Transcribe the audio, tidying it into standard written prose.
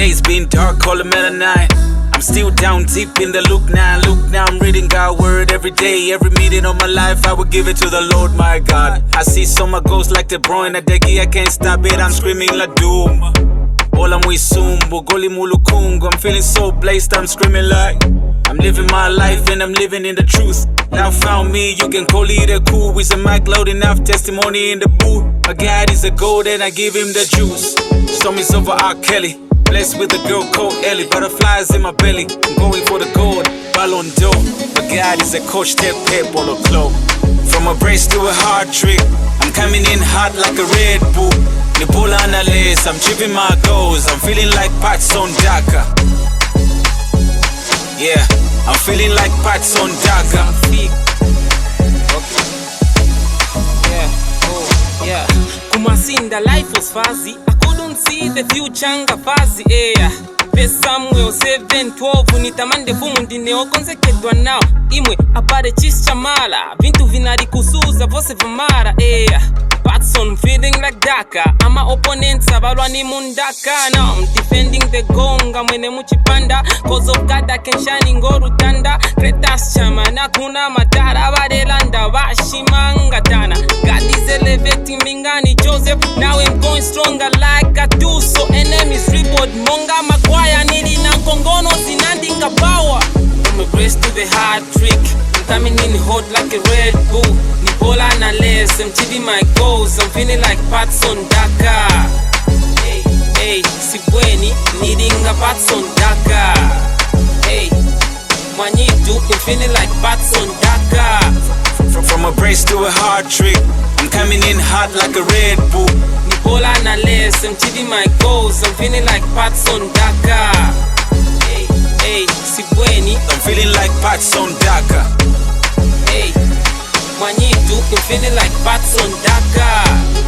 days been dark, call it melanine. I'm still down deep in the look now, I'm reading God's word every day. Every meeting of my life, I will give it to the Lord my God. I see some of ghosts like the Bruyne, I can't stop it, I'm screaming like doom. All I'm with Sumbo, Goli Mulukungu. I'm feeling so blessed, I'm screaming like I'm living my life and I'm living in the truth. Now found me, you can call it a cool. With a mic loud enough, testimony in the booth. My God is a gold and I give him the juice. Storm is over R. Kelly. Blessed with a girl called Ellie. Butterflies in my belly, I'm going for the gold. Ballon d'Or, my God is a coach, take pep on the club. From a brace to a hard trick, I'm coming in hot like a Red Bull. Nibola Analyst, I'm chipping my goals. I'm feeling like Patson Daka. Yeah, I'm feeling like Patson Daka. Yeah, Kumasinda, life was fuzzy. I couldn't see the future nga fuzzy. Verse Samuel 7:12 nitamande fumu ndineo konsekedwa nao imwe apare chishamala vintu vinari kusuza vose vamara. Patson feeling like Daka. I'm my opponents abalwani mundaka. Now I'm defending the gonga mwene muchipanda. Cause of God I can shine ngoru tanda. Kretas chamana kuna matara varelanda vashimanga tana. God is elevating mingani Joseph. Now I'm going stronger like I do. So enemies reward monga magwaya nili na kongono zinandinga power. From a grace to the hard trick, I'm coming in hot like a Red Bull. Nibola Analyst, I'm achieving my goals. I'm feeling like Patson Daka. Hey, Sibweni, needing a Patson Daka. Hey, Manitu, I'm feeling like Patson Daka. From a brace to a hard trick, I'm coming in hot like a Red Bull. Nibola Analyst, I'm achieving my goals. I'm feeling like Patson Daka. Hey, Sibweni, I'm feeling like Patson Daka. Hey, Manitu, I'm feeling like Patson Daka.